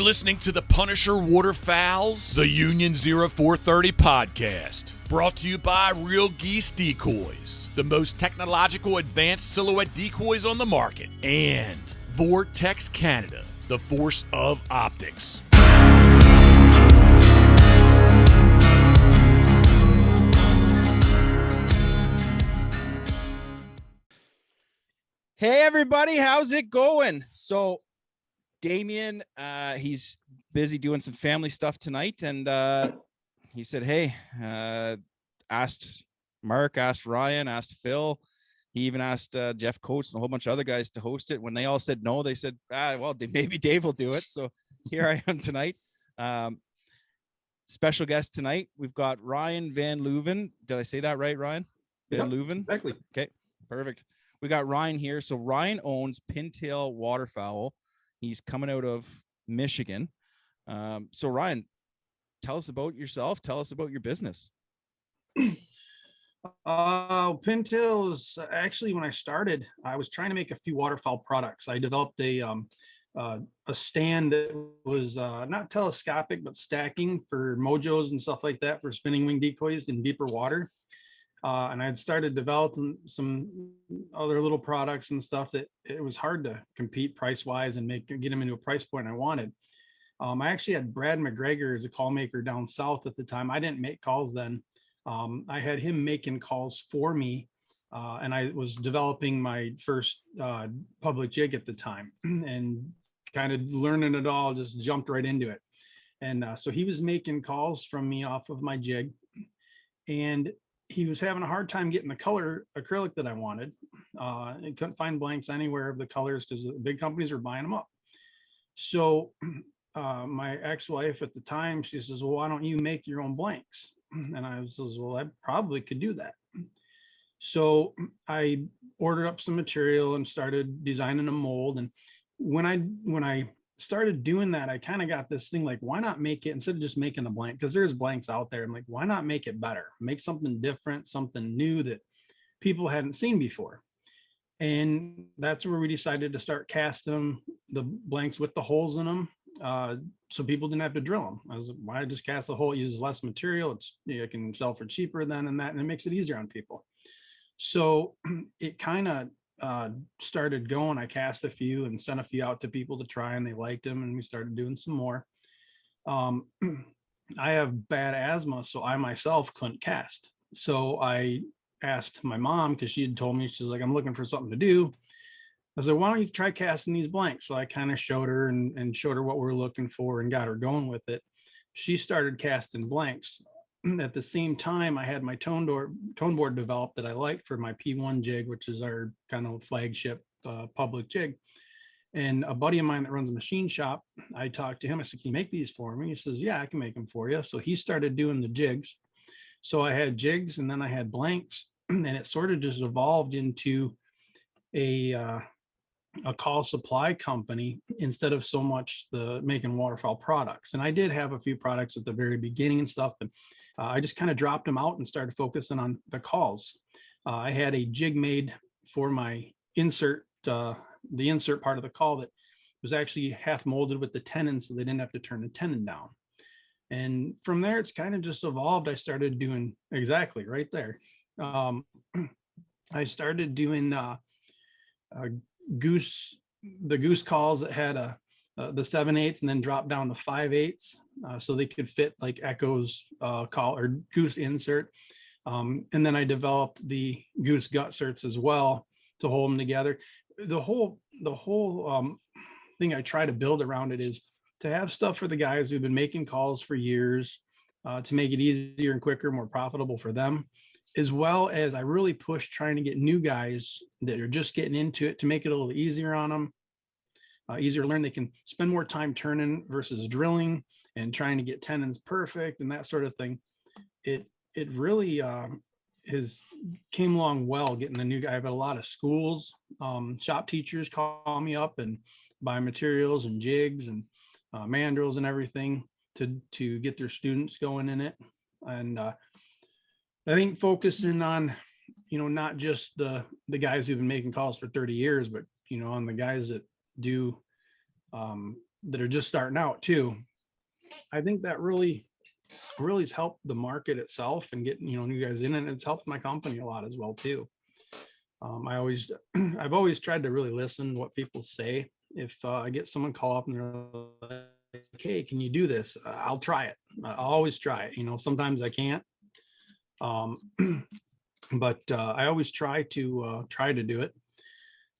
listening to the Punisher Waterfowls, the Union 0430 podcast, brought to you by Real Geese Decoys, the most technological advanced silhouette decoys on the market, and Vortex Canada, the force of optics. Hey everybody, how's it going? So Damien, he's busy doing some family stuff tonight, and he said, hey, asked Mark, asked Ryan, asked Phil. He even asked Jeff Coates and a whole bunch of other guys to host it. When they all said no, they said, well, maybe Dave will do it. So here I am tonight. Special guest tonight, we've got Ryan Van Leuven. Did I say that right, Ryan? Van Leuven? Exactly. Okay, perfect. We got Ryan here. So Ryan owns Pintail Waterfowl. He's coming out of Michigan. So Ryan, tell us about yourself. Tell us about your business. Pintail is actually, when I started, I was trying to make a few waterfowl products. I developed a stand that was not telescopic, but stacking for mojos and stuff like that for spinning wing decoys in deeper water. And I'd started developing some other little products and stuff that it was hard to compete price wise and get them into a price point I wanted. I actually had Brad McGregor as a call maker down south at the time. I didn't make calls then. I had him making calls for me, and I was developing my first public jig at the time and kind of learning it all, just jumped right into it. And so he was making calls from me off of my jig, and he was having a hard time getting the color acrylic that I wanted. I couldn't find blanks anywhere of the colors because the big companies were buying them up. So my ex-wife at the time, she says, well, why don't you make your own blanks? And I says, well, I probably could do that. So I ordered up some material and started designing a mold. And when I started doing that, I kind of got this thing like, why not make it, instead of just making a blank, because there's blanks out there. I'm like, why not make it better? Make something different, something new that people hadn't seen before. And that's where we decided to start casting the blanks with the holes in them, so people didn't have to drill them. I was, why just cast the hole? It uses less material. It's, you can sell for cheaper than and that, and it makes it easier on people. So it kind of started going. I cast a few and sent a few out to people to try, and they liked them, and we started doing some more. I have bad asthma, so I myself couldn't cast. So I asked my mom, because she had told me, she's like, I'm looking for something to do. I said, why don't you try casting these blanks? So I kind of showed her and showed her what we're looking for and got her going with it. She started casting blanks. At the same time, I had my tone board developed that I liked for my P1 jig, which is our kind of flagship public jig. And a buddy of mine that runs a machine shop, I talked to him. I said, can you make these for me? He says, yeah, I can make them for you. So he started doing the jigs. So I had jigs and then I had blanks, and it sort of just evolved into a call supply company instead of so much the making waterfowl products. And I did have a few products at the very beginning and stuff, and I just kind of dropped them out and started focusing on the calls. I had a jig made for my insert, the insert part of the call that was actually half molded with the tenon, so they didn't have to turn the tenon down. And from there, it's kind of just evolved. I started doing exactly right there. I started doing the goose calls that had the 7/8 and then dropped down to 5/8, so they could fit like Echo's call or goose insert. And then I developed the goose gut certs as well to hold them together. The whole thing I try to build around it is to have stuff for the guys who've been making calls for years, to make it easier and quicker, more profitable for them, as well as I really push trying to get new guys that are just getting into it to make it a little easier on them, easier to learn. They can spend more time turning versus drilling and trying to get tenons perfect and that sort of thing. It really has came along well getting the new guy. I've had a lot of schools, shop teachers call me up and buy materials and jigs and mandrels and everything to get their students going in it. And I think focusing on, not just the guys who've been making calls for 30 years, but, on the guys that do that are just starting out too. I think that really has helped the market itself and getting, new guys in, and it's helped my company a lot as well too. I've always tried to really listen to what people say. If I get someone call up and they're like, "Hey, can you do this?" I'll try it. I'll always try it. Sometimes I can't, but I always try to do it.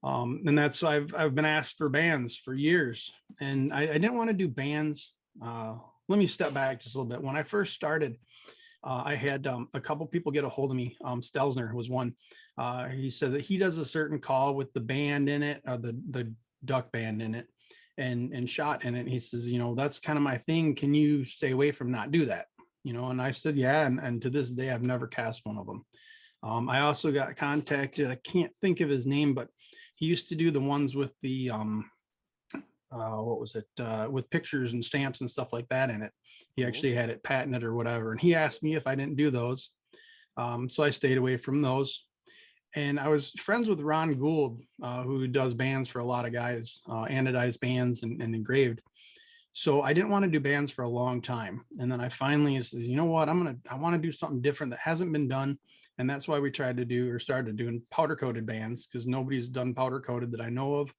And that's I've been asked for bands for years, and I didn't want to do bands. Let me step back just a little bit. When I first started, I had a couple people get a hold of me. Stelzner was one. He said that he does a certain call with the band in it, the duck band in it, and shot in it. And he says, that's kind of my thing. Can you stay away from not do that? And I said, yeah. And to this day, I've never cast one of them. I also got contacted. I can't think of his name, but he used to do the ones with the what was it, with pictures and stamps and stuff like that in it. He actually had it patented or whatever, and he asked me if I didn't do those. So I stayed away from those. And I was friends with Ron Gould, who does bands for a lot of guys, anodized bands and engraved. So I didn't want to do bands for a long time. And then I finally said, you know what, I want to do something different that hasn't been done. And that's why we started doing powder coated bands, because nobody's done powder coated that I know of.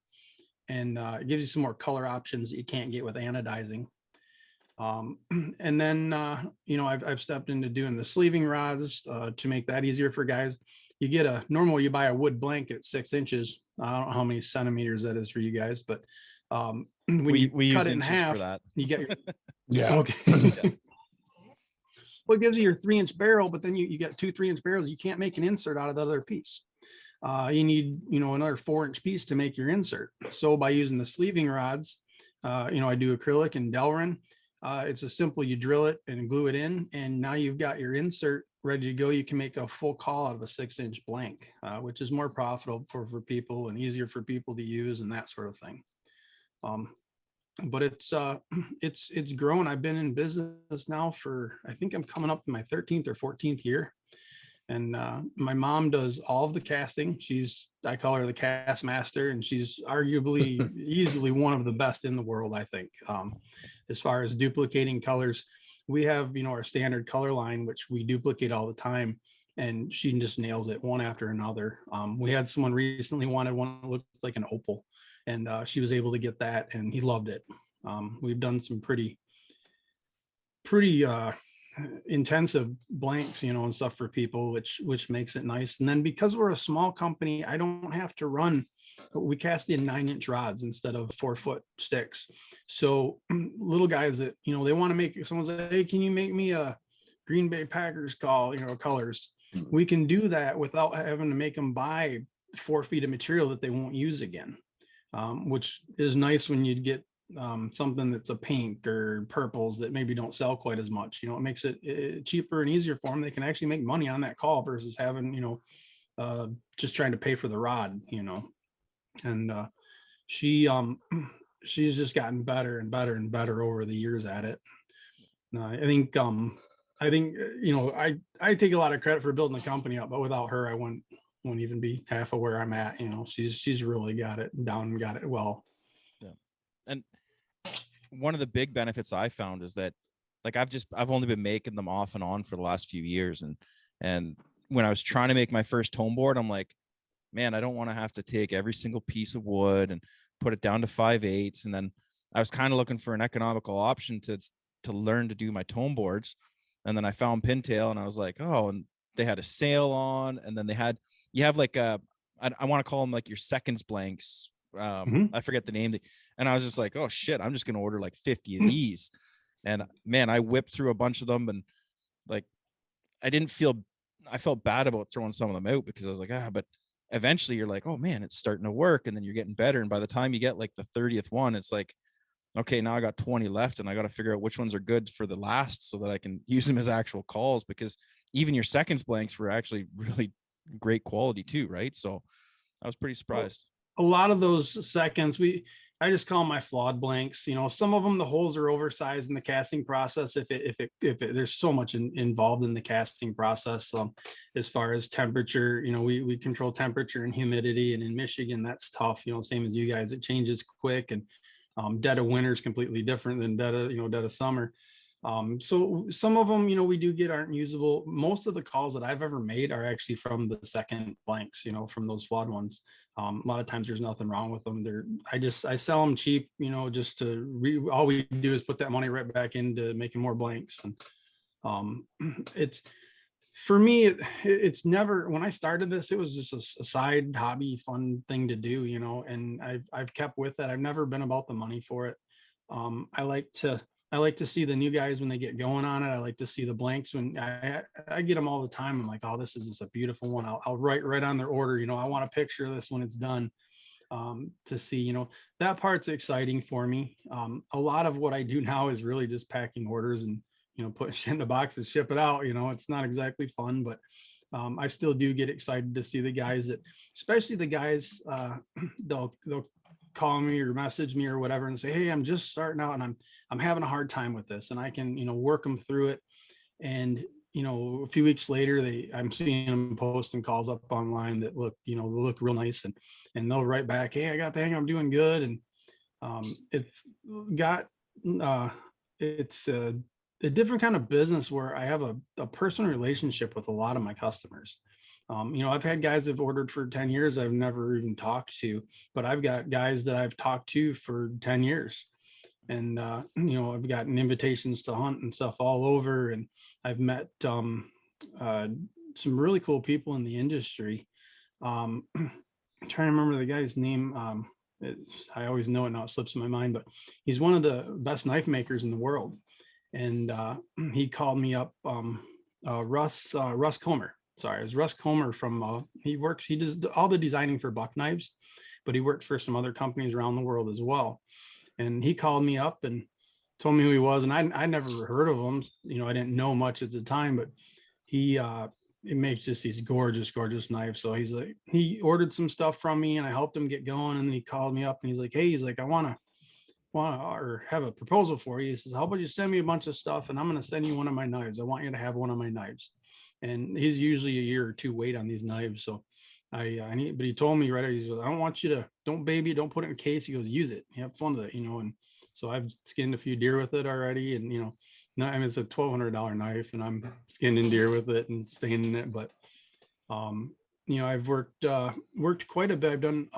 And it gives you some more color options that you can't get with anodizing. And then, I've stepped into doing the sleeving rods to make that easier for guys. You buy a wood blanket 6 inches. I don't know how many centimeters that is for you guys, but when you cut it in half, for that. You get your, yeah. Okay. Well, it gives you your 3-inch barrel, but then you get 2 3-inch barrels. You can't make an insert out of the other piece. You need, another 4-inch piece to make your insert. So by using the sleeving rods, I do acrylic and Delrin. It's a simple, you drill it and glue it in, and now you've got your insert ready to go. You can make a full call out of a 6-inch blank, which is more profitable for people and easier for people to use and that sort of thing. But it's grown. I've been in business now for, I think I'm coming up to my 13th or 14th year. And my mom does all of the casting. I call her the cast master, and she's arguably easily one of the best in the world, I think. As far as duplicating colors, we have, our standard color line, which we duplicate all the time, and she just nails it one after another. We had someone recently wanted one that looked like an opal, and she was able to get that, and he loved it. We've done some pretty intensive blanks, and stuff for people, which makes it nice. And then because we're a small company, I don't have to run. We cast in 9-inch rods instead of 4-foot sticks. So little guys that, they want to make, someone say, hey, can you make me a Green Bay Packers colors? We can do that without having to make them buy 4 feet of material that they won't use again, which is nice when you get something that's a pink or purples that maybe don't sell quite as much. It makes it cheaper and easier for them. They can actually make money on that call versus having, just trying to pay for the rod, and she's just gotten better and better and better over the years at it. I think I take a lot of credit for building the company up, but without her, I wouldn't even be half of where I'm at. She's really got it down and got it well. Yeah. And one of the big benefits I found is that, like, I've only been making them off and on for the last few years. And when I was trying to make my first tone board, I'm like, man, I don't want to have to take every single piece of wood and put it down to 5/8. And then I was kind of looking for an economical option to learn to do my tone boards. And then I found Pintail, and I was like, oh, and they had a sale on, and then you have like I want to call them like your seconds blanks. I forget the name. And I was just like, oh shit, I'm just going to order like 50 of these. And man, I whipped through a bunch of them, and like, I felt bad about throwing some of them out, because I was like, but eventually you're like, oh man, it's starting to work. And then you're getting better. And by the time you get like the 30th one, it's like, okay, now I got 20 left, and I got to figure out which ones are good for the last so that I can use them as actual calls, because even your seconds blanks were actually really great quality too. Right. So I was pretty surprised. A lot of those seconds, I just call them my flawed blanks. Some of them, the holes are oversized in the casting process. If there's so much involved in the casting process, as far as temperature, we control temperature and humidity, and in Michigan, that's tough. Same as you guys, it changes quick, and Dead of winter is completely different than dead of summer. So some of them, we do get aren't usable. Most of the calls that I've ever made are actually from the second blanks, from those flawed ones. A lot of times there's nothing wrong with them. I sell them cheap, just all we do is put that money right back into making more blanks. And it's, for me, it's never, when I started this, it was just a side hobby, fun thing to do, and I've kept with it. I've never been about the money for it. I like to see the new guys when they get going on it. I like to see the blanks when I get them all the time. I'm like, oh, this is just a beautiful one. I'll write right on their order. I want a picture of this when it's done, to see, that part's exciting for me. A lot of what I do now is really just packing orders and, put shit in the boxes, ship it out. It's not exactly fun, but I still do get excited to see the guys especially the guys, they'll call me or message me or whatever and say, hey, I'm just starting out and I'm having a hard time with this, and I can, work them through it. And, a few weeks later, I'm seeing them posting calls up online that look real nice, and they'll write back, hey, I got the hang, I'm doing good. And it's a different kind of business where I have a personal relationship with a lot of my customers. I've had guys that have ordered for 10 years I've never even talked to, but I've got guys that I've talked to for 10 years. And, I've gotten invitations to hunt and stuff all over. And I've met some really cool people in the industry. I'm trying to remember the guy's name. I always know it now, it slips in my mind, but he's one of the best knife makers in the world. And he called me up, Russ Comer. Sorry, it's Russ Comer from, he does all the designing for buck knives, but he works for some other companies around the world as well. And he called me up and told me who he was. And I never heard of him. I didn't know much at the time, but he makes just these gorgeous, gorgeous knives. So he ordered some stuff from me and I helped him get going. And then he called me up and he's like, hey, I want to or have a proposal for you. He says, how about you send me a bunch of stuff and I'm going to send you one of my knives. I want you to have one of my knives. And he's usually a year or two wait on these knives. So but he told me right, he said, I don't want you to, don't baby it, don't put it in a case. He goes, use it, have fun with it, and so I've skinned a few deer with it already. And, it's a $1,200 knife and I'm skinning deer with it and staining it. But, I've worked quite a bit. I've done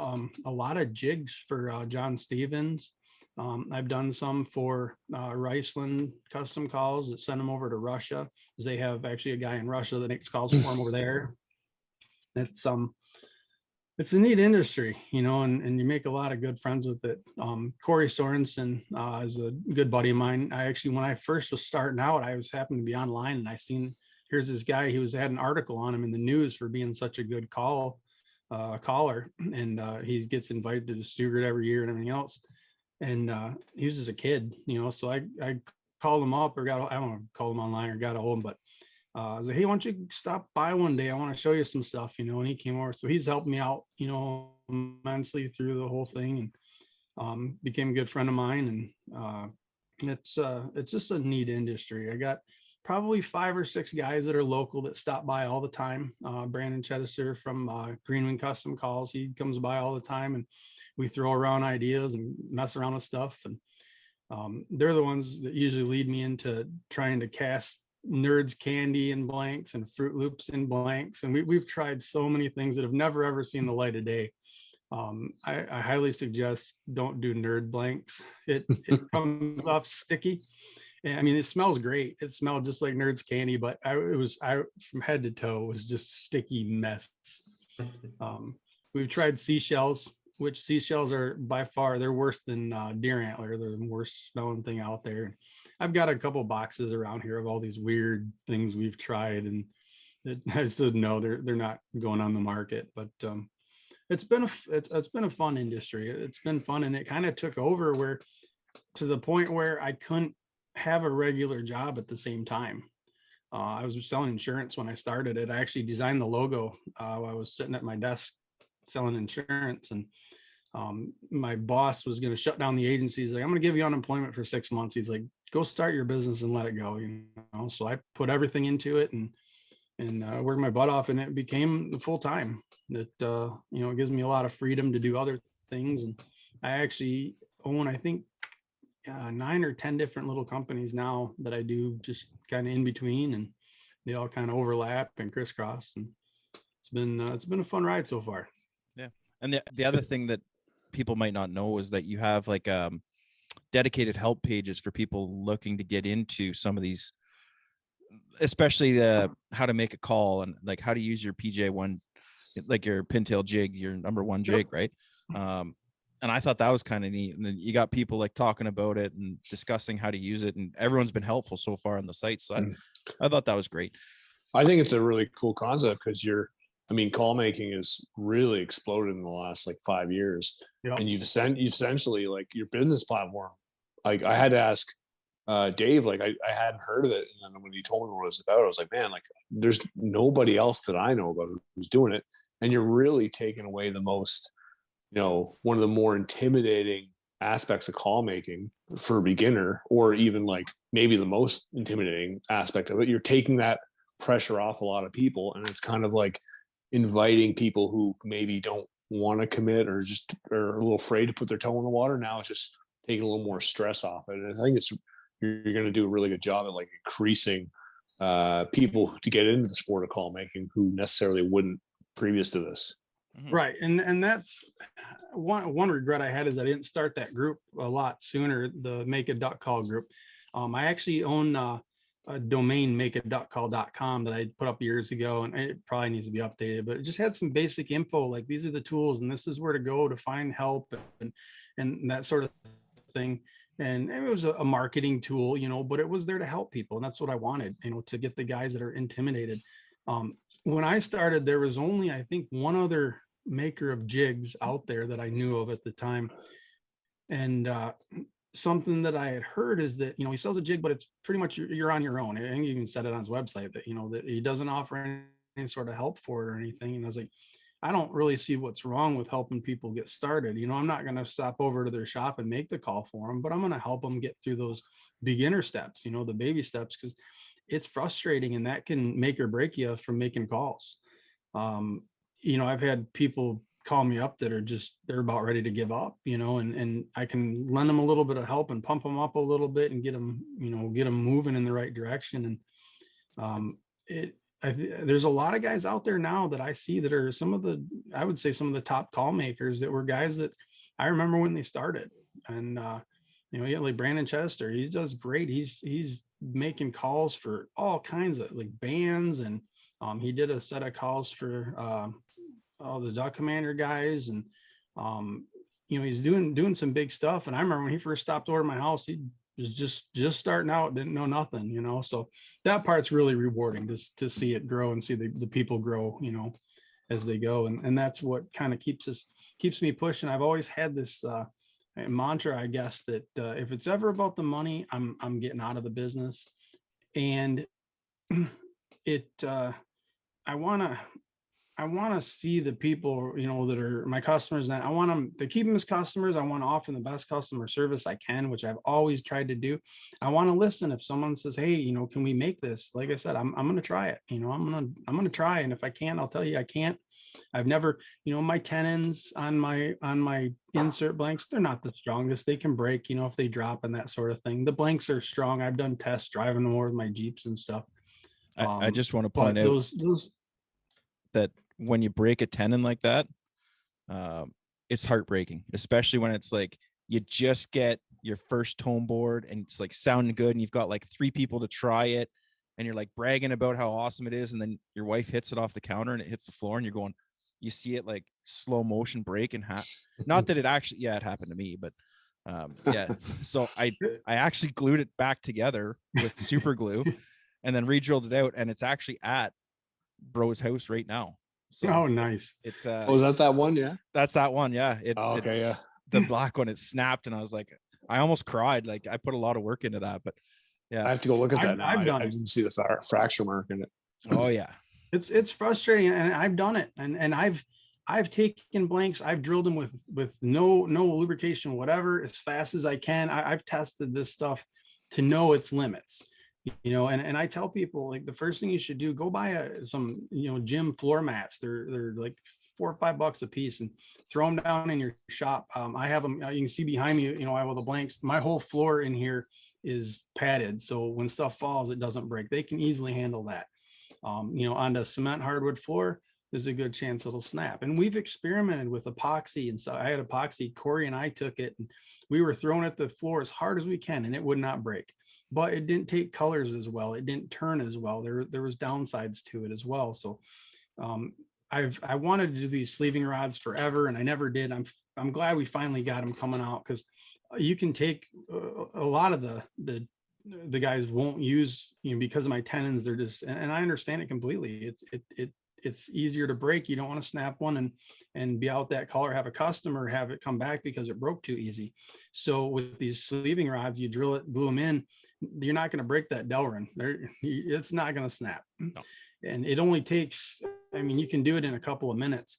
a lot of jigs for John Stevens. I've done some for Riceland Custom Calls that send them over to Russia, because they have actually a guy in Russia that makes calls for them over there. It's a neat industry, and you make a lot of good friends with it. Corey Sorensen is a good buddy of mine. When I first was starting out, I was happened to be online and I seen, here's this guy, had an article on him in the news for being such a good caller. And he gets invited to the Stuart every year and everything else. And he was just a kid, so I called him up I don't know, called him online or got a hold of him, but I was like, hey, why don't you stop by one day? I want to show you some stuff, and he came over. So he's helped me out, immensely through the whole thing, and became a good friend of mine. And it's just a neat industry. I got probably 5 or 6 guys that are local that stop by all the time. Brandon Chedester from Greenwing Custom Calls, he comes by all the time, and we throw around ideas and mess around with stuff. And they're the ones that usually lead me into trying to cast Nerds candy in blanks and Fruit Loops in blanks. And we've tried so many things that have never, ever seen the light of day. I highly suggest don't do Nerd blanks. It comes off sticky. And I mean, it smells great. It smelled just like Nerds candy, but I from head to toe was just sticky mess. We've tried seashells, which seashells are by far, they're worse than deer antler. They're the worst smelling thing out there. I've got a couple boxes around here of all these weird things we've tried, and I said no, they're not going on the market. But it's been a fun industry. It's been fun, and it kind of took over to the point where I couldn't have a regular job at the same time. I was selling insurance when I started it. I actually designed the logo while I was sitting at my desk selling insurance, and my boss was going to shut down the agency. He's like, I'm going to give you unemployment for 6 months. He's like, go start your business and let it go. So I put everything into it and worked my butt off, and it became full time. That it gives me a lot of freedom to do other things. And I actually own, I think, 9 or 10 different little companies now that I do just kind of in between, and they all kind of overlap and crisscross, and it's been a fun ride so far. Yeah. And the other thing that people might not know is that you have like dedicated help pages for people looking to get into some of these, especially the how to make a call and like how to use your PJ1, like your pintail jig, your number one jig, right? And I thought that was kind of neat. And then you got people like talking about it and discussing how to use it, and everyone's been helpful so far on the site. So I thought that was great. I think it's a really cool concept because call making has really exploded in the last like 5 years. Yep. And you've essentially like your business platform. Like I had to ask Dave, like I hadn't heard of it. And then when he told me what it was about, I was like, man, like there's nobody else that I know about who's doing it. And you're really taking away the most, one of the more intimidating aspects of call making for a beginner, or even like maybe the most intimidating aspect of it. You're taking that pressure off a lot of people, and it's kind of like inviting people who maybe don't want to commit or are a little afraid to put their toe in the water. Now it's just taking a little more stress off it. And I think you're going to do a really good job at like increasing people to get into the sport of call making who necessarily wouldn't previous to this. Right. And that's one regret I had is I didn't start that group a lot sooner, the Make a Duck Call group. I actually own a domain, makeaduckcall.com, that I put up years ago, and it probably needs to be updated, but it just had some basic info, like these are the tools and this is where to go to find help and that sort of thing. And it was a marketing tool, but it was there to help people. And that's what I wanted, to get the guys that are intimidated. When I started, there was only, I think, one other maker of jigs out there that I knew of at the time. And something that I had heard is that, he sells a jig, but it's pretty much you're on your own. And he even said it on his website that, that he doesn't offer any sort of help for it or anything. And I was like, I don't really see what's wrong with helping people get started. I'm not going to stop over to their shop and make the call for them, but I'm going to help them get through those beginner steps, the baby steps, because it's frustrating and that can make or break you from making calls. I've had people call me up that they're about ready to give up, and I can lend them a little bit of help and pump them up a little bit and get them moving in the right direction. And there's a lot of guys out there now that I see that are some of the top call makers that were guys that I remember when they started. And you got like Brandon Chester, he does great. He's making calls for all kinds of like bands, and he did a set of calls for all the Duck Commander guys, and he's doing some big stuff. And I remember when he first stopped over my house, he was just starting out, didn't know nothing, so that part's really rewarding to see it grow and see the people grow, as they go. And that's what kind of keeps me pushing. I've always had this mantra, I guess, that if it's ever about the money, I'm getting out of the business. And I want to see the people, that are my customers, and I want them to keep them as customers. I want to offer the best customer service I can, which I've always tried to do. I want to listen. If someone says, hey, can we make this? Like I said, I'm going to try it. I'm going to try. And if I can't, I'll tell you I can't. I've never, my tenons on my insert blanks, they're not the strongest. They can break, if they drop and that sort of thing. The blanks are strong. I've done tests driving them over with my Jeeps and stuff. I just want to point out that when you break a tenon like that, it's heartbreaking, especially when it's like you just get your first tone board and it's like sounding good and you've got like 3 people to try it and you're like bragging about how awesome it is, and then your wife hits it off the counter and it hits the floor and you're going, you see it like slow motion break in half. Not that it actually, it happened to me, but so I actually glued it back together with super glue and then re-drilled it out, and it's actually at bro's house right now. So oh, nice. It's is that one? Yeah, that's that one. Yeah. It's the black one. It snapped, and I was like, I almost cried. Like I put a lot of work into that, but yeah, I have to go look at that now. I didn't see the fracture mark in it. Oh yeah, it's frustrating, and I've done it, and I've taken blanks, I've drilled them with no lubrication, whatever, as fast as I can. I've tested this stuff to know its limits. And I tell people, like, the first thing you should do, go buy some gym floor mats. They're like $4 or $5 a piece, and throw them down in your shop. I have them, you can see behind me, I have all the blanks. My whole floor in here is padded, so when stuff falls, it doesn't break. They can easily handle that. On the cement hardwood floor, there's a good chance it'll snap. And we've experimented with epoxy and stuff. I had epoxy, Corey and I took it, and we were throwing at the floor as hard as we can, and it would not break. But it didn't take colors as well. It didn't turn as well. There was downsides to it as well. So I wanted to do these sleeving rods forever, and I never did. I'm glad we finally got them coming out, because you can take a lot of the guys won't use, because of my tenons. They're just, and I understand it completely. It's easier to break. You don't want to snap one and be out that color, have a customer have it come back because it broke too easy. So with these sleeving rods, you drill it, glue them in, you're not going to break that Delrin. It's not going to snap. No. And it only takes, you can do it in a couple of minutes.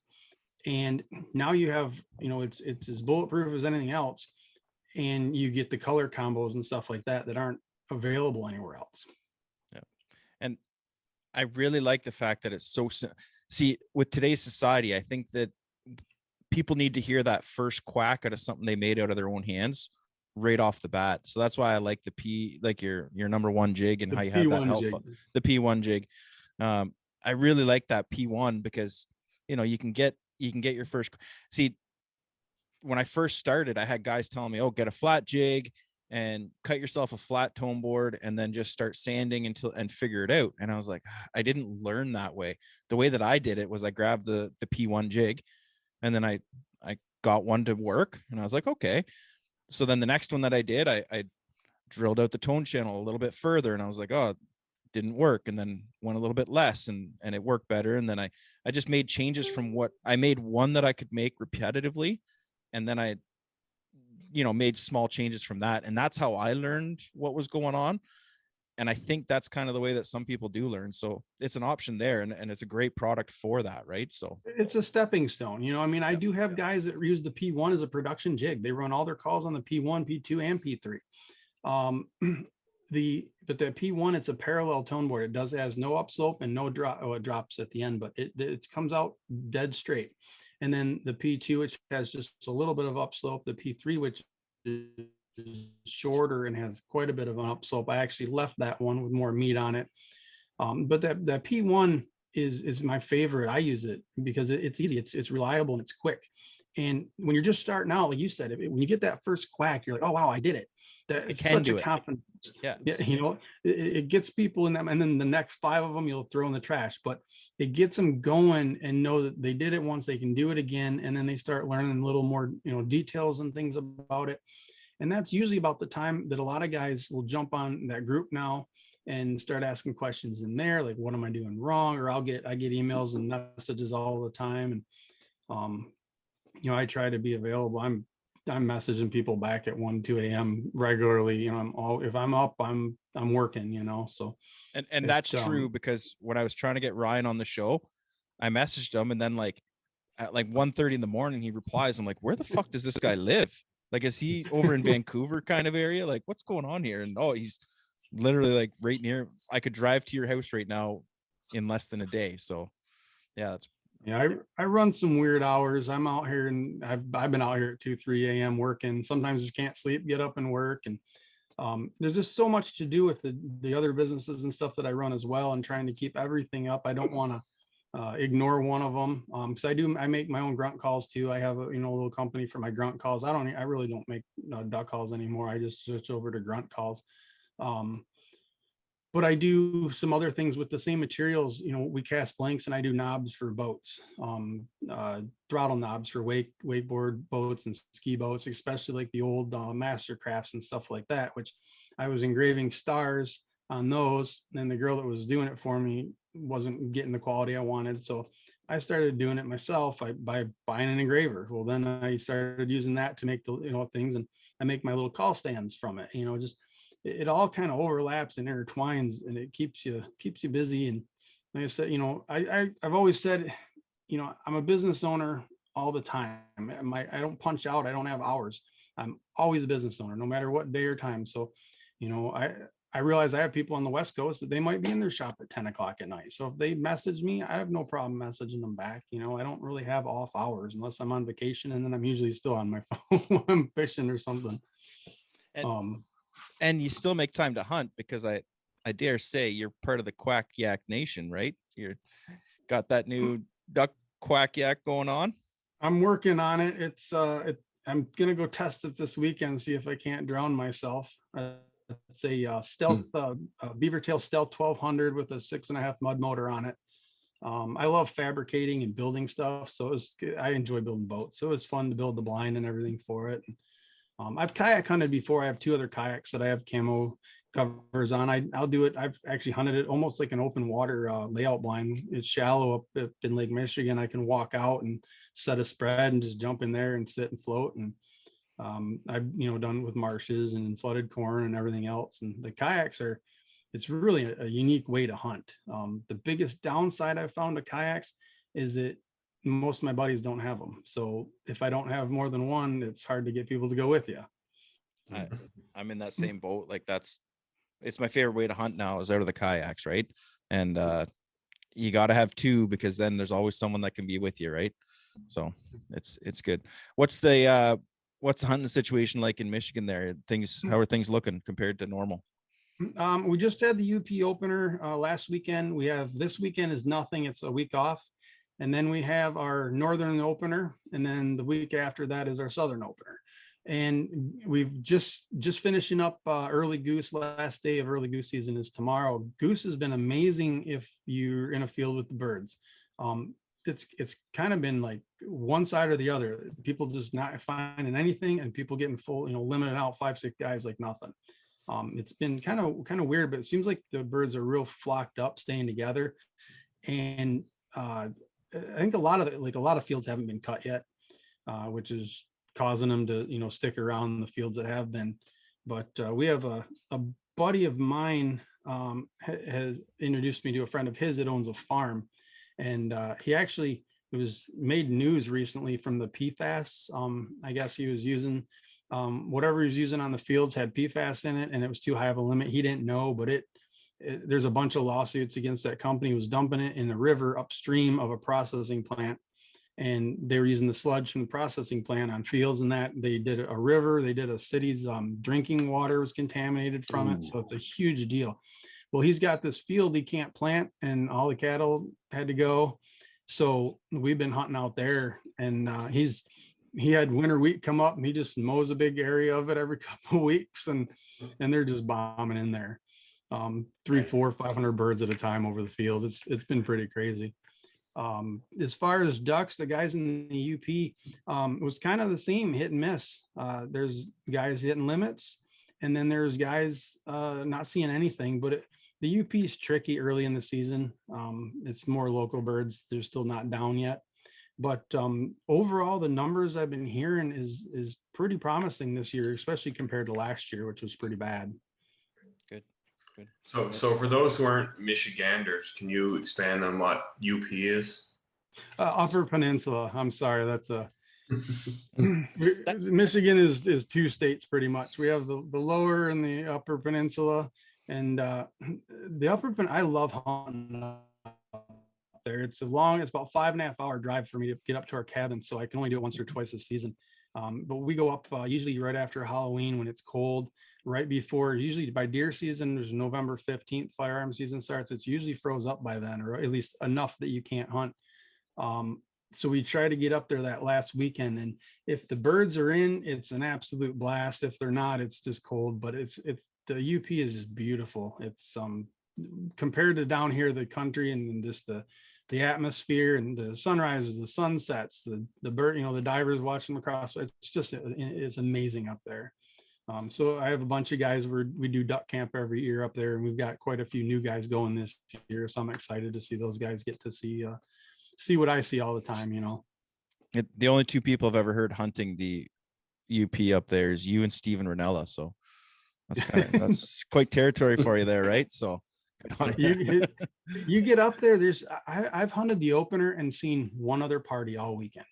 And now you have, it's as bulletproof as anything else. And you get the color combos and stuff like that aren't available anywhere else. Yeah. And I really like the fact that it's so, see, with today's society, I think that people need to hear that first quack out of something they made out of their own hands right off the bat. So that's why I like your number one jig, and how you have that helpful, the P1 jig. I really like that P1 because, you can get your first, see, when I first started, I had guys telling me, oh, get a flat jig and cut yourself a flat tone board and then just start sanding and figure it out. And I was like, I didn't learn that way. The way that I did it was I grabbed the P1 jig, and then I got one to work, and I was like, okay. So then the next one that I did, I drilled out the tone channel a little bit further, and I was like, oh, it didn't work. And then went a little bit less, and it worked better. And then I just made changes from what I made one that I could make repetitively. And then I, made small changes from that. And that's how I learned what was going on. And I think that's kind of the way that some people do learn. So it's an option there, and it's a great product for that. Right. So it's a stepping stone. I do have guys that use the P1 as a production jig. They run all their calls on the P1, P2, and P3. But the P1, it's a parallel tone board. It has no upslope and no drop. Oh, it drops at the end, but it comes out dead straight. And then the P2, which has just a little bit of upslope. The P3, which is shorter and has quite a bit of an upslope. I actually left that one with more meat on it. But that P1 is my favorite. I use it because it's easy. It's reliable and it's quick. And when you're just starting out, like you said, when you get that first quack, you're like, oh, wow, I did it. It's such a confidence. Yeah. It gets people in them. And then the next 5 of them, you'll throw in the trash, but it gets them going and know that they did it once, they can do it again. And then they start learning a little more, details and things about it. And that's usually about the time that a lot of guys will jump on that group now and start asking questions in there. Like, what am I doing wrong? Or I get emails and messages all the time. And, I try to be available. I'm messaging people back at 1, 2 a.m. regularly. If I'm up, I'm working, so. And that's true, because when I was trying to get Ryan on the show, I messaged him, and then at 1:30 in the morning, he replies. I'm like, where the fuck does this guy live? Like, is he over in Vancouver kind of area? Like, what's going on here? And he's literally right near. I could drive to your house right now in less than a day. So yeah, that's. Yeah, I run some weird hours. I'm out here, and I've been out here at 2, 3 a.m. working. Sometimes just can't sleep, get up and work. And there's just so much to do with the other businesses and stuff that I run as well, and trying to keep everything up. I don't want to ignore one of them, because I make my own grunt calls too. I have a little company for my grunt calls. I really don't make duck calls anymore. I just switch over to grunt calls. But I do some other things with the same materials. We cast blanks, and I do knobs for boats, throttle knobs for wakeboard boats and ski boats, especially like the old Mastercrafts and stuff like that, which I was engraving stars on those. And the girl that was doing it for me wasn't getting the quality I wanted. So I started doing it myself by buying an engraver. Well, then I started using that to make the, things, and I make my little call stands from it, just. It all kind of overlaps and intertwines, and it keeps you busy. And like I said, I've always said, I'm a business owner all the time. I don't punch out. I don't have hours. I'm always a business owner, no matter what day or time. So, I I realize I have people on the West Coast that they might be in their shop at 10 o'clock at night. So if they message me, I have no problem messaging them back. You know, I don't really have off hours unless I'm on vacation, and then I'm usually still on my phone when I'm fishing or something. And you still make time to hunt, because I dare say you're part of the Quack Yak Nation, right? You're got that new duck Quack Yak going on. I'm working on it. I'm gonna go test it this weekend, see if I can't drown myself. It's a stealth beaver tail stealth 1200 with a 6.5 mud motor on it. I love fabricating and building stuff, so I enjoy building boats. So it was fun to build the blind and everything for it. I've kayak hunted before. I have 2 other kayaks that I have camo covers on. I'll do it. I've actually hunted it almost like an open water layout blind. It's shallow up in Lake Michigan. I can walk out and set a spread and just jump in there and sit and float. And I've done with marshes and flooded corn and everything else. And the kayaks it's really a unique way to hunt. The biggest downside I've found to kayaks is that most of my buddies don't have them. So if I don't have more than one, it's hard to get people to go with you. I'm in that same boat. Like it's my favorite way to hunt now, is out of the kayaks, right? And you got to have 2, because then there's always someone that can be with you, right? So it's good. What's the hunting situation like in Michigan there? How are things looking compared to normal? We just had the UP opener last weekend. This weekend is nothing. It's a week off. And then we have our northern opener. And then the week after that is our southern opener. And we've just finishing up early goose. Last day of early goose season is tomorrow. Goose has been amazing if you're in a field with the birds. It's kind of been like one side or the other. People just not finding anything, and people getting full, limited out 5-6 guys like nothing. It's been kind of weird, but it seems like the birds are real flocked up, staying together. And I think a lot of fields haven't been cut yet, which is causing them to stick around the fields that have been. But we have a buddy of mine has introduced me to a friend of his that owns a farm, and it was made news recently from the PFAS. I guess he was using whatever he was using on the fields had PFAS in it, and it was too high of a limit. He didn't know, but there's a bunch of lawsuits against that company. Who was dumping it in the river upstream of a processing plant, and they were using the sludge from the processing plant on fields, and that they did a river. They did a city's drinking water was contaminated from it. So it's a huge deal. Well, he's got this field he can't plant, and all the cattle had to go. So we've been hunting out there, and he had winter wheat come up, and he just mows a big area of it every couple of weeks, and they're just bombing in there. 300, 400, 500 birds at a time over the field. It's been pretty crazy. As far as ducks, the guys in the UP, it was kind of the same, hit and miss. There's guys hitting limits, and then there's guys not seeing anything. But the UP is tricky early in the season. It's more local birds. They're still not down yet. But overall, the numbers I've been hearing is pretty promising this year, especially compared to last year, which was pretty bad. Good. So for those who aren't Michiganders, can you expand on what UP is? Upper Peninsula. I'm sorry, that's Michigan is 2 states pretty much. We have the lower and the Upper Peninsula, and the Upper I love hunting up there. It's about 5.5 hour drive for me to get up to our cabin, so I can only do it once or twice a season. But we go up usually right after Halloween when it's cold, right before, usually by deer season, there's November 15th, firearm season starts. It's usually froze up by then, or at least enough that you can't hunt. So we try to get up there that last weekend. And if the birds are in, it's an absolute blast. If they're not, it's just cold, but the UP is just beautiful. It's compared to down here, the country, and just the atmosphere and the sunrises, the sunsets, the bird, the divers watching them across. It's amazing up there. So I have a bunch of guys we do duck camp every year up there, and we've got quite a few new guys going this year. So I'm excited to see those guys get to see what I see all the time, The only 2 people I've ever heard hunting the UP up there is you and Steven Ranella. So that's quite territory for you there, right? So you get up there. I've hunted the opener and seen one other party all weekend.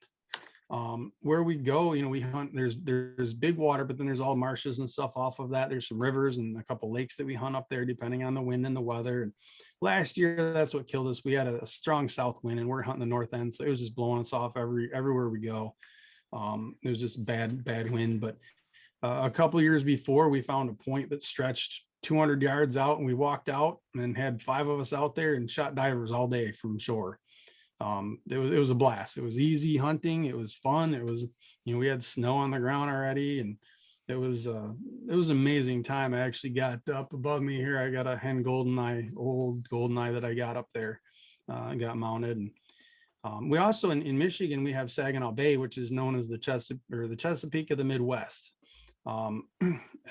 Where we go, we hunt, there's big water, but then there's all marshes and stuff off of that. There's some rivers and a couple lakes that we hunt up there, depending on the wind and the weather. And last year, that's what killed us. We had a strong south wind, and we're hunting the north end, so it was just blowing us off everywhere we go. It was just bad wind. But a couple of years before, we found a point that stretched 200 yards out, and we walked out and had 5 of us out there and shot divers all day from shore. It was a blast. It was easy hunting. It was fun. It was, we had snow on the ground already, and it was an amazing time. I actually got up above me here. I got a hen old goldeneye that I got up there, got mounted. And we also in Michigan, we have Saginaw Bay, which is known as the Chesapeake of the Midwest.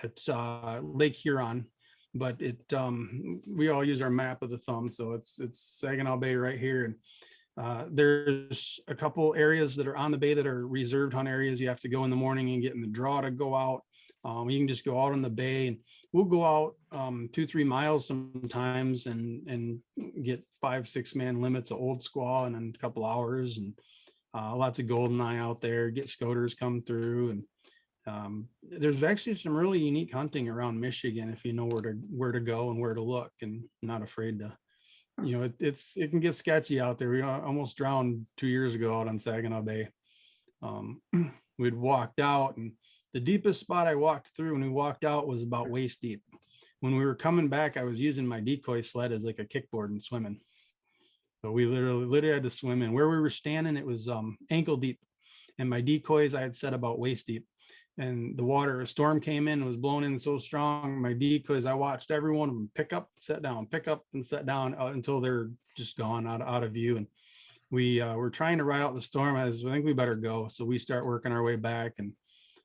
It's Lake Huron, but we all use our map of the thumb, so it's Saginaw Bay right here. And there's a couple areas that are on the bay that are reserved hunt areas. You have to go in the morning and get in the draw to go out. You can just go out on the bay, and we'll go out 2-3 miles sometimes and get 5-6 man limits of old squaw in a couple hours, and lots of goldeneye out there. Get scoters come through, and there's actually some really unique hunting around Michigan if you know where to go and where to look, and not afraid to. It can get sketchy out there. We almost drowned 2 years ago out on Saginaw Bay. We'd walked out, and the deepest spot I walked through when we walked out was about waist deep. When we were coming back, I was using my decoy sled as like a kickboard and swimming. So we literally had to swim in. Where we were standing, it was ankle deep, and my decoys I had set about waist deep. And a storm came in and was blowing in so strong. My decoys, I watched every one of them pick up, set down, pick up and set down until they're just gone out of view. And we were trying to ride out the storm. I think we better go. So we start working our way back. And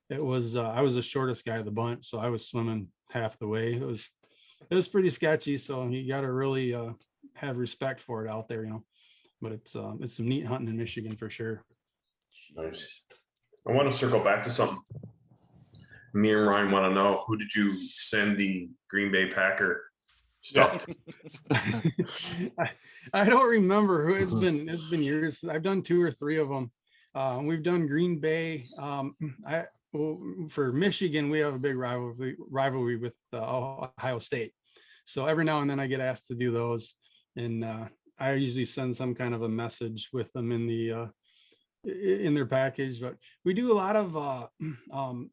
it was, I was the shortest guy of the bunch. So I was swimming half the way. It was pretty sketchy. So you got to really have respect for it out there, but it's some neat hunting in Michigan for sure. Nice. I want to circle back to something. Me and Ryan want to know, who did you send the Green Bay Packer stuff to? I don't remember who. It's been years. I've done 2 or 3 of them. We've done Green Bay. For Michigan, we have a big rivalry with Ohio State. So every now and then I get asked to do those, and I usually send some kind of a message with them in their package. But we do a lot of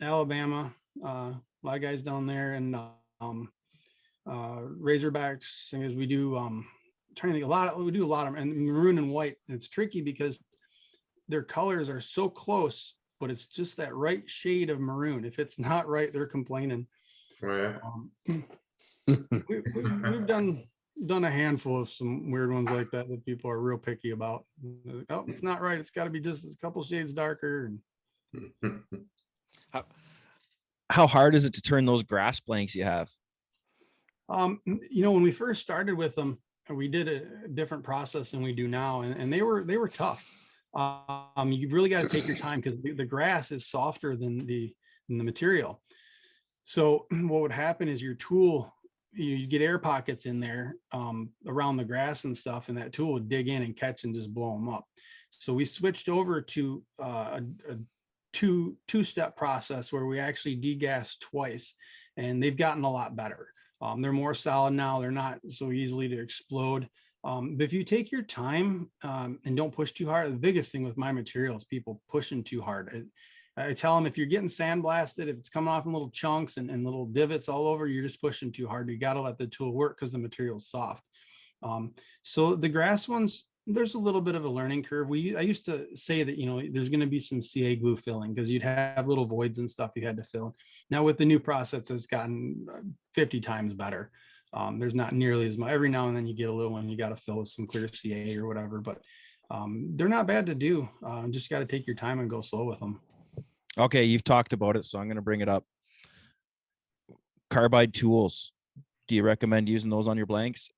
Alabama, a lot of guys down there, and Razorbacks. Thing is, we do trying to think we do a lot of, and maroon and white. It's tricky because their colors are so close, but it's just that right shade of maroon. If it's not right, they're complaining. Oh, yeah. We've done a handful of some weird ones like that people are real picky about. Oh, it's not right. It's got to be just a couple shades darker. How hard is it to turn those grass blanks you have? When we first started with them, we did a different process than we do now, and they were tough. You really got to take your time because the grass is softer than the material. So what would happen is your tool, you get air pockets in there around the grass and stuff, and that tool would dig in and catch and just blow them up. So we switched over to a two-step process where we actually degas twice, and they've gotten a lot better. They're more solid now. They're not so easily to explode. But if you take your time and don't push too hard, the biggest thing with my material is people pushing too hard. I tell them, if you're getting sandblasted, if it's coming off in little chunks and little divots all over, you're just pushing too hard. You got to let the tool work because the material's soft. So the grass ones, there's a little bit of a learning curve. I used to say that, there's going to be some CA glue filling because you'd have little voids and stuff you had to fill. Now with the new process, it's gotten 50 times better. There's not nearly as much. Every now and then you get a little one, you got to fill with some clear CA or whatever, but they're not bad to do. Just got to take your time and go slow with them. Okay, you've talked about it, so I'm going to bring it up. Carbide tools. Do you recommend using those on your blanks?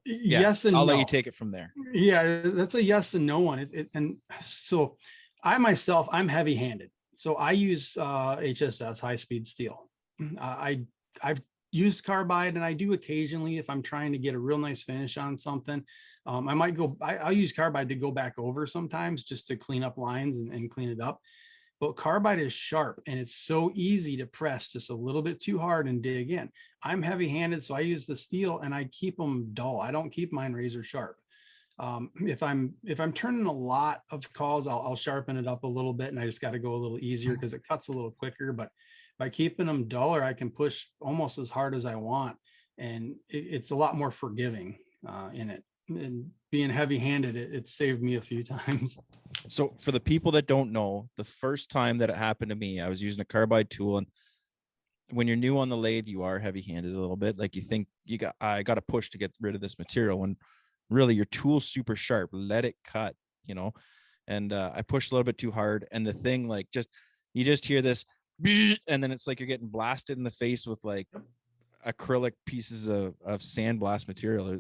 Yes and I'll no. let you take it from there. Yeah, that's a yes and no one. And so I'm heavy-handed. So I use HSS, high-speed steel. I've use carbide, and I do occasionally if I'm trying to get a real nice finish on something. I might I'll use carbide to go back over sometimes just to clean up lines and clean it up. But carbide is sharp and it's so easy to press just a little bit too hard and dig in. I'm heavy handed, so I use the steel and I keep them dull. I don't keep mine razor sharp. If I'm turning a lot of calls, I'll sharpen it up a little bit, and I just got to go a little easier because it cuts a little quicker. But by keeping them duller, I can push almost as hard as I want, and it's a lot more forgiving in it. And being heavy-handed, it saved me a few times. So for the people that don't know, the first time that it happened to me, I was using a carbide tool, and when you're new on the lathe, you are heavy-handed a little bit. Like you think I got to push to get rid of this material, when really your tool's super sharp. Let it cut, and I pushed a little bit too hard, and the thing you just hear this, and then it's like you're getting blasted in the face with like acrylic pieces of sandblast material.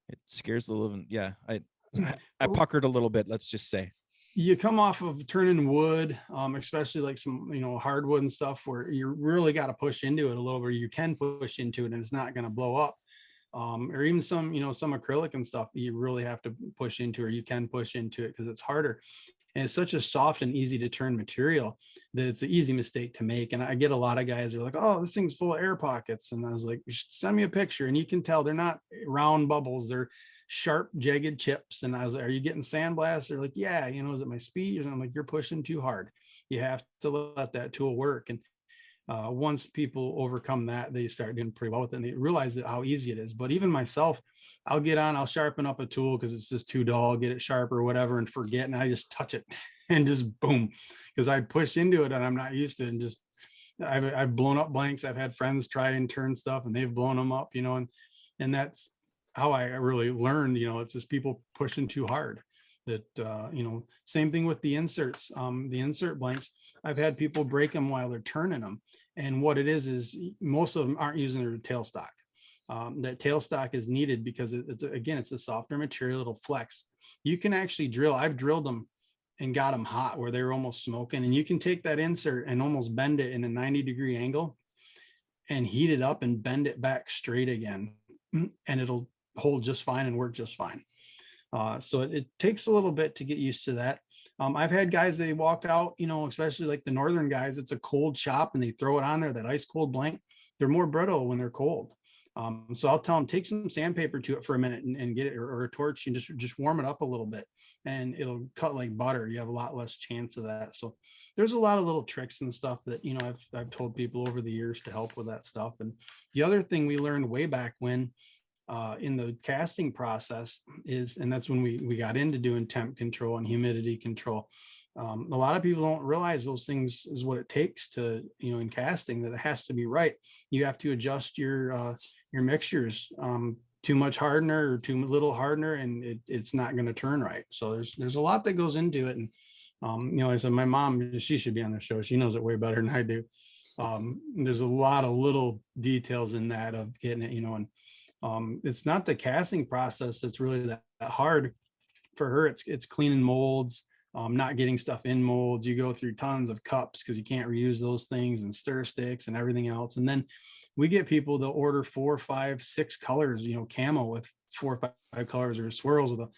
It scares the living. Yeah, I puckered a little bit, let's just say. You come off of turning wood, especially like some, hardwood and stuff, where you really got to push into it a little bit. You can push into it and it's not going to blow up. Or even some acrylic and stuff, you really have to push into, or you can push into it because it's harder. And it's such a soft and easy to turn material that it's an easy mistake to make. And I get a lot of guys who are like, oh, this thing's full of air pockets. And I was like, send me a picture. And you can tell they're not round bubbles. They're sharp, jagged chips. And I was like, are you getting sandblasts? They're like, yeah, is it my speed? And I'm like, you're pushing too hard. You have to let that tool work. And once people overcome that, they start doing pretty well with it, and they realize how easy it is. But even myself, I'll sharpen up a tool because it's just too dull, get it sharp or whatever, and forget, and I just touch it and just boom, because I push into it and I'm not used to it, and just I've blown up blanks. I've had friends try and turn stuff and they've blown them up, and that's how I really learned, it's just people pushing too hard. That same thing with the inserts, the insert blanks. I've had people break them while they're turning them, and what it is most of them aren't using their tailstock. That tailstock is needed because it's a softer material. It'll flex. You can actually drill. I've drilled them and got them hot where they were almost smoking, and you can take that insert and almost bend it in a 90-degree angle and heat it up and bend it back straight again, and it'll hold just fine and work just fine. So it takes a little bit to get used to that. I've had guys, they walk out, especially like the northern guys, it's a cold shop and they throw it on there, that ice cold blank. They're more brittle when they're cold. So I'll tell them, take some sandpaper to it for a minute and get it, or a torch, and just warm it up a little bit, and it'll cut like butter. You have a lot less chance of that. So there's a lot of little tricks and stuff that, I've told people over the years to help with that stuff. And the other thing we learned way back when, in the casting process is, and that's when we got into doing temp control and humidity control. A lot of people don't realize those things is what it takes to, in casting, that it has to be right. You have to adjust your mixtures, too much hardener or too little hardener, and it's not going to turn right. So there's a lot that goes into it. And, I said, my mom, she should be on the show. She knows it way better than I do. There's a lot of little details in that of getting it, and it's not the casting process that's really that hard for her. It's cleaning molds, not getting stuff in molds. You go through tons of cups because you can't reuse those things, and stir sticks and everything else. And then we get people that order 4, 5, 6 colors, camo with 4 or 5 colors, or swirls with them,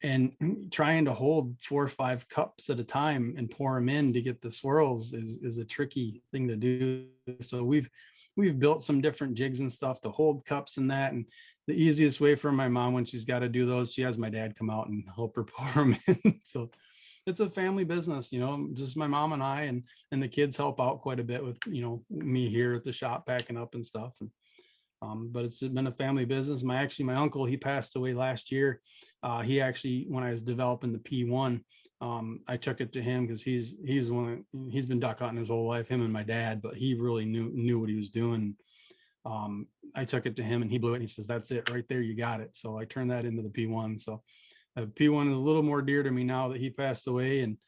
and trying to hold 4 or 5 cups at a time and pour them in to get the swirls is a tricky thing to do. So we've built some different jigs and stuff to hold cups and that. And the easiest way for my mom, when she's got to do those, she has my dad come out and help her pour them in. So it's a family business, just my mom and I, and the kids help out quite a bit with, me here at the shop packing up and stuff. And, but it's been a family business. My uncle, he passed away last year. He actually, when I was developing the P1, I took it to him because he's been duck hunting his whole life, him and my dad, but he really knew what he was doing. I took it to him and he blew it, and he says, that's it right there. You got it. So I turned that into the P1. So P1 is a little more dear to me now that he passed away. And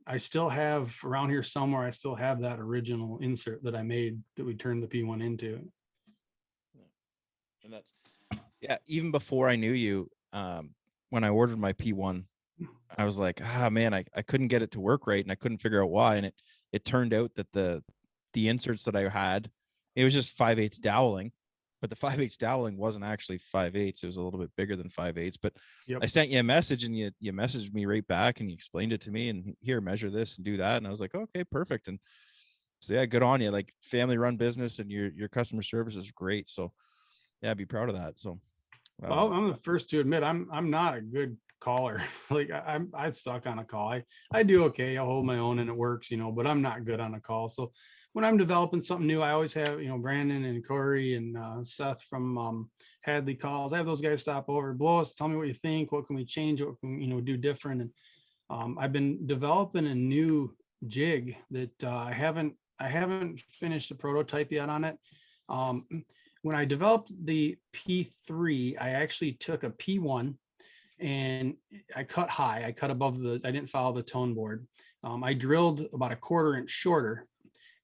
I still have around here somewhere, I still have that original insert that I made that we turned the P1 into. And that's, yeah, even before I knew you, when I ordered my P1, I was like, man, I couldn't get it to work right, and I couldn't figure out why. And it turned out that the the inserts that I had, it was just 5/8 doweling, but the 5/8 doweling wasn't actually 5/8. It was a little bit bigger than 5/8. But Yep. I sent you a message and you messaged me right back and you explained it to me and here, measure this and do that. And I was like, okay, perfect. And so yeah, good on you. Like family run business and your customer service is great. So yeah, I'd be proud of that. So Well, I'm the first to admit I'm not a good caller. Like I suck on a call. I do okay. I hold my own and it works, but I'm not good on a call. So when I'm developing something new, I always have, Brandon and Corey and Seth from Hadley calls. I have those guys stop over, blow us, tell me what you think, what can we change, what can we, do different. And I've been developing a new jig that I haven't finished the prototype yet on it. When I developed the P3, I actually took a P1 and I cut high. I cut above I didn't follow the tone board. I drilled about a 1/4 inch shorter.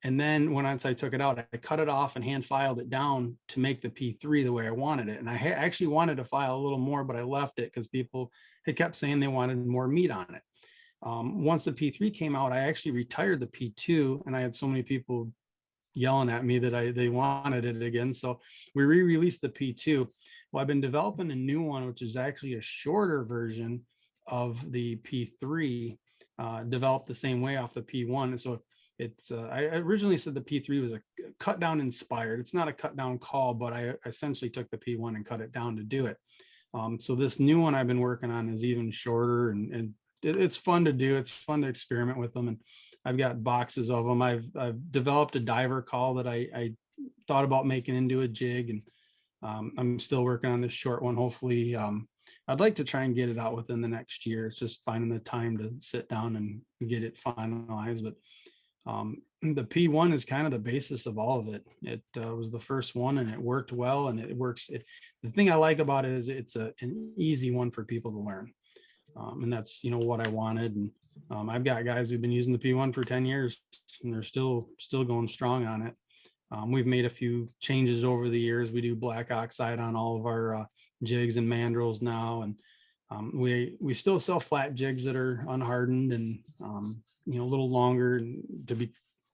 And then once I took it out, I cut it off and hand filed it down to make the P3 the way I wanted it. And I actually wanted to file a little more, but I left it because people had kept saying they wanted more meat on it. Once the P3 came out, I actually retired the P2, and I had so many people yelling at me that they wanted it again. So we re-released the P2. Well, I've been developing a new one, which is actually a shorter version of the P3, developed the same way off the P1. And so it's, I originally said the P3 was a cut down inspired. It's not a cut down call, but I essentially took the P1 and cut it down to do it. So this new one I've been working on is even shorter, and it's fun to do. It's fun to experiment with them. And I've got boxes of them. I've developed a diver call that I thought about making into a jig, and I'm still working on this short one. Hopefully, I'd like to try and get it out within the next year. It's just finding the time to sit down and get it finalized. But the P1 is kind of the basis of all of it. It was the first one, and it worked well, and it works. The thing I like about it is it's an easy one for people to learn. And that's, what I wanted. And I've got guys who've been using the P1 for 10 years and they're still going strong on it. We've made a few changes over the years. We do black oxide on all of our jigs and mandrels now. And we still sell flat jigs that are unhardened and, a little longer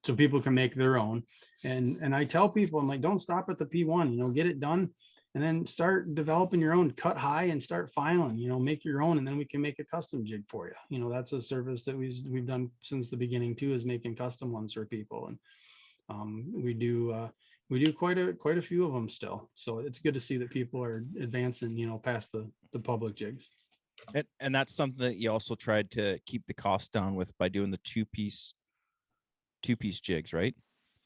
so people can make their own. And I tell people, I'm like, don't stop at the P1, get it done. And then start developing your own, cut high and start filing, make your own, and then we can make a custom jig for you. That's a service that we've done since the beginning too, is making custom ones for people. And we do quite a few of them still. So it's good to see that people are advancing, past the public jigs. And that's something that you also tried to keep the cost down with by doing the two-piece jigs, right?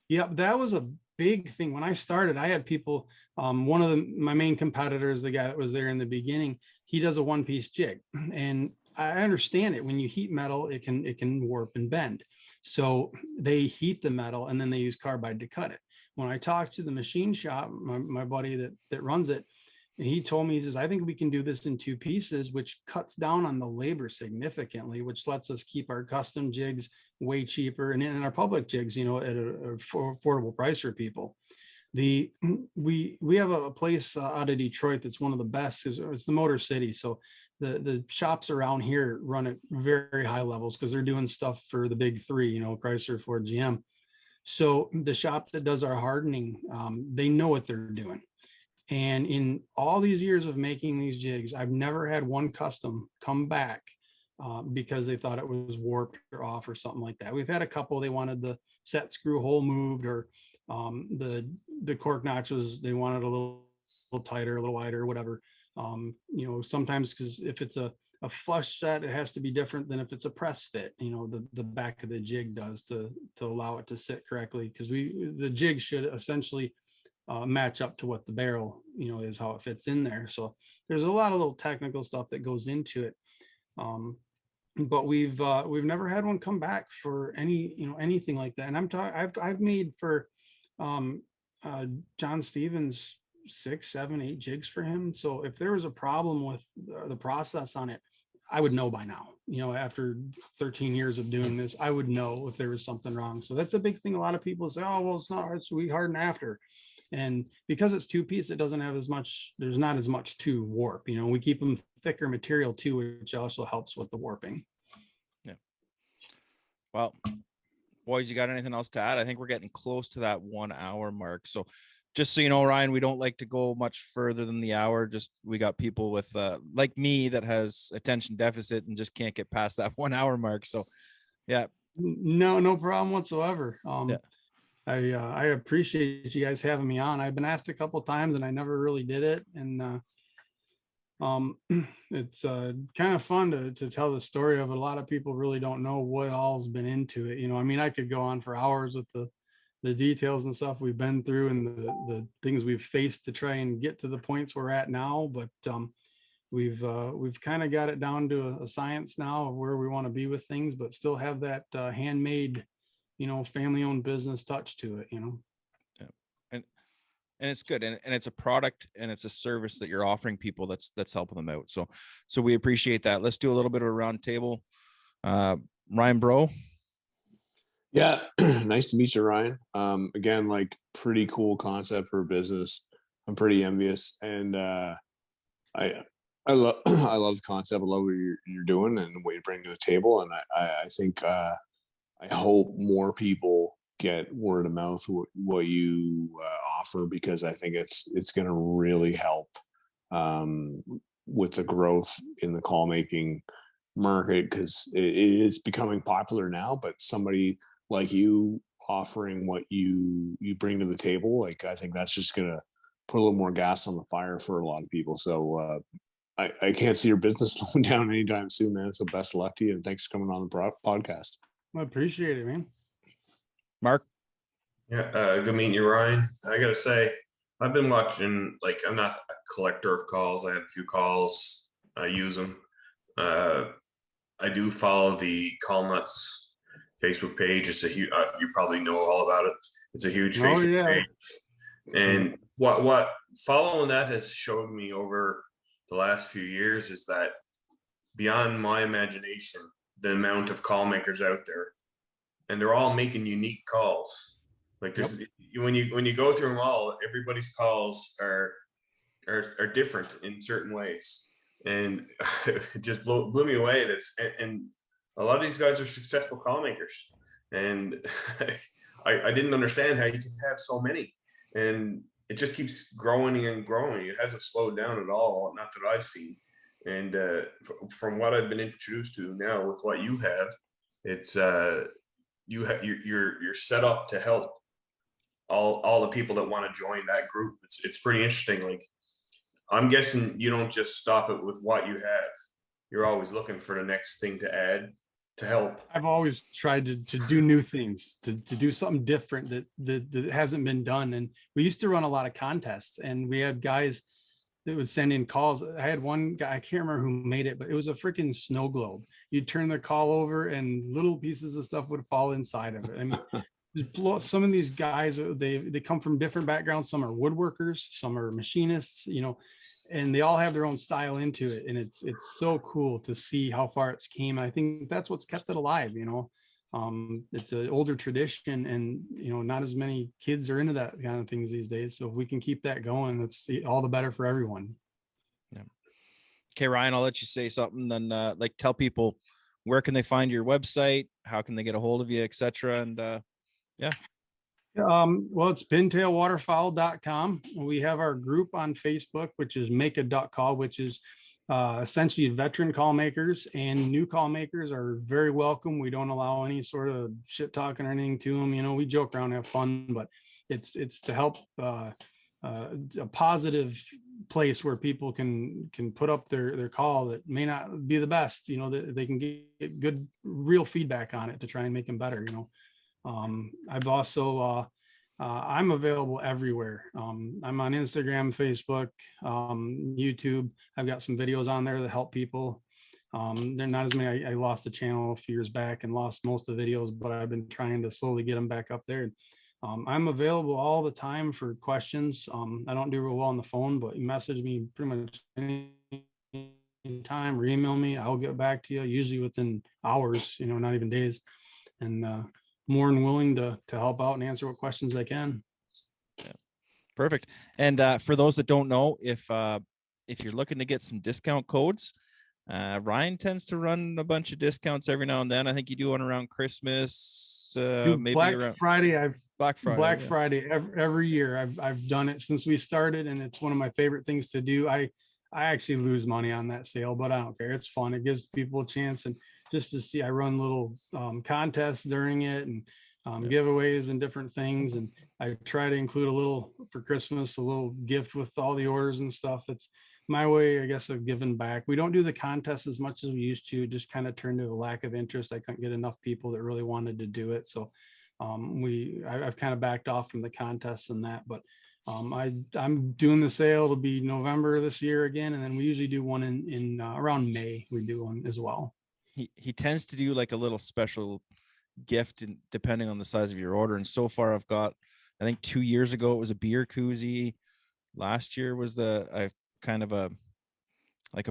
Yep, that was a big thing. When I started, I had people, one of my main competitors, the guy that was there in the beginning, he does a one-piece jig. And I understand it. When you heat metal, it can warp and bend. So they heat the metal and then they use carbide to cut it. When I talked to the machine shop, my buddy that runs it, he told me, he says, I think we can do this in 2 pieces, which cuts down on the labor significantly, which lets us keep our custom jigs way cheaper and in our public jigs, at an affordable price for people. We have a place out of Detroit that's one of the best. It's the Motor City. So the shops around here run at very high levels because they're doing stuff for the big 3, Chrysler, Ford, GM. So the shop that does our hardening, they know what they're doing. And in all these years of making these jigs, I've never had one custom come back because they thought it was warped or off or something like that. We've had a couple, they wanted the set screw hole moved, or the cork notches, they wanted a little tighter, a little wider, whatever. Sometimes, because if it's a flush set, it has to be different than if it's a press fit, the back of the jig does to allow it to sit correctly, because the jig should essentially match up to what the barrel, is how it fits in there. So there's a lot of little technical stuff that goes into it. But we've never had one come back for anything like that. And I've made for John Stevens 6, 7, 8 jigs for him. So if there was a problem with the process on it, I would know by now. After 13 years of doing this, I would know if there was something wrong. So that's a big thing. A lot of people say, oh, well, we harden after. And because it's 2-piece, it doesn't have there's not as much to warp. We keep them thicker material too, which also helps with the warping. Yeah. Well, Boys, you got anything else to add? I think we're getting close to that 1 hour mark. So just so you know, Ryan, we don't like to go much further than the hour. Just we got people with like me that has attention deficit and just can't get past that 1 hour mark. So yeah. No problem whatsoever. Yeah. I appreciate you guys having me on. I've been asked a couple times and I never really did it. And it's kind of fun to tell the story of it. A lot of people really don't know what all's been into it. I mean, I could go on for hours with the details and stuff we've been through and the things we've faced to try and get to the points we're at now. But we've kind of got it down to a science now of where we want to be with things, but still have that handmade, family-owned business touch to it. Yeah. And it's good, and it's a product and it's a service that you're offering people that's helping them out. So we appreciate that. Let's do a little bit of a round table. Ryan, bro. Yeah, nice to meet you, Ryan. Again, like pretty cool concept for a business. I'm pretty envious, and I love I love the concept. I love what you're doing and what you bring to the table. And I think I hope more people get word of mouth what you offer, because I think it's going to really help with the growth in the call making market, because it's becoming popular now. But somebody like you offering what you bring to the table, like I think that's just going to put a little more gas on the fire for a lot of people. So I can't see your business slowing down anytime soon, man. So best of luck to you, and thanks for coming on the podcast. I appreciate it, man. Mark. Yeah, good meeting you, Ryan. I gotta say, I've been watching. Like, I'm not a collector of calls. I have a few calls. I use them. I do follow the Call Nuts Facebook page. It's a huge. You probably know all about it. It's a huge Facebook page. And what following that has showed me over the last few years is that beyond my imagination, the amount of call makers out there, and they're all making unique calls. Like this, when you go through them all, everybody's calls are different in certain ways, and it just blew me away. And a lot of these guys are successful call makers, and I didn't understand how you can have so many, and it just keeps growing and growing. It hasn't slowed down at all, not that I've seen. And from what I've been introduced to now with what you have, it's you're set up to help all the people that want to join that group. It's pretty interesting. Like, I'm guessing you don't just stop it with what you have. You're always looking for the next thing to add to help. I've always tried to do new things, to do something different that hasn't been done. And we used to run a lot of contests, and we had guys that would send in calls. I had one guy, I can't remember who made it, but it was a freaking snow globe. You'd turn the call over and little pieces of stuff would fall inside of it. I mean, some of these guys, they come from different backgrounds. Some are woodworkers, some are machinists, and they all have their own style into it. And it's so cool to see how far it's came. I think that's what's kept it alive. It's an older tradition, and not as many kids are into that kind of things these days. So if we can keep that going, that's all the better for everyone. Yeah. Okay, Ryan, I'll let you say something. Then tell people, where can they find your website? How can they get a hold of you, etc. And yeah. Well, it's pintailwaterfowl.com. We have our group on Facebook, which is Make a Duck Call, which is essentially veteran call makers, and new call makers are very welcome. We don't allow any sort of shit talking or anything to them. We joke around, have fun, but it's to help a positive place where people can put up their call that may not be the best, that they can get good real feedback on it to try and make them better. I've also I'm available everywhere. I'm on Instagram, Facebook, YouTube. I've got some videos on there that help people. They're not as many. I lost the channel a few years back and lost most of the videos, but I've been trying to slowly get them back up there. I'm available all the time for questions. I don't do real well on the phone, but you message me pretty much any time or email me. I'll get back to you, usually within hours, not even days. And more than willing to help out and answer what questions I can. Yeah. Perfect. And for those that don't know, if you're looking to get some discount codes, Ryan tends to run a bunch of discounts every now and then. I think you do one around Christmas, Dude, maybe Black around Friday. Black Friday. Black yeah. Friday every year. I've done it since we started, and it's one of my favorite things to do. I actually lose money on that sale, but I don't care. It's fun. It gives people a chance, and just to see, I run little contests during it, and giveaways and different things. And I try to include a little for Christmas, a little gift with all the orders and stuff. It's my way, I guess, of giving back. We don't do the contests as much as we used to. It just kind of turned to a lack of interest. I couldn't get enough people that really wanted to do it. So I've kind of backed off from the contests and that, but I'm doing the sale. It'll be November this year again, and then we usually do one in around May. We do one as well. He tends to do like a little special gift, and depending on the size of your order. And so far, I've got, I think 2 years ago it was a beer koozie. Last year was I kind of a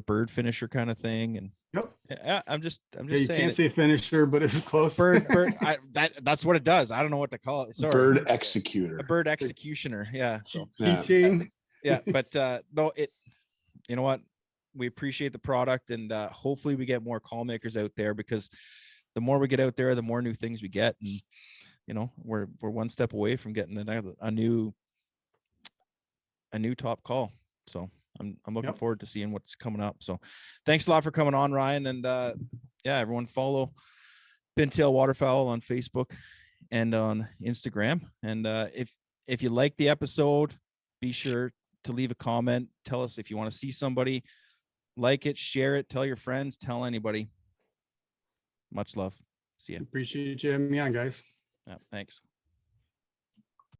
bird finisher kind of thing. And Yep. I'm just You saying. can't say finisher, but it's close. Bird. That's what it does. I don't know what to call it. Sorry. Bird executor. A bird executioner. Yeah. So Yeah. Keychain. yeah, but no, you know what? We appreciate the product, and hopefully we get more call makers out there, because the more we get out there, the more new things we get. And you know, we're one step away from getting a new top call. So I'm looking forward to seeing what's coming up. So thanks a lot for coming on, Ryan. And yeah, everyone follow Pintail Waterfowl on Facebook and on Instagram. And if you like the episode, be sure to leave a comment. Tell us if you want to see somebody. Like it, share it, tell your friends, tell anybody. Much love. See ya. Appreciate you having me on, guys. Yeah, thanks.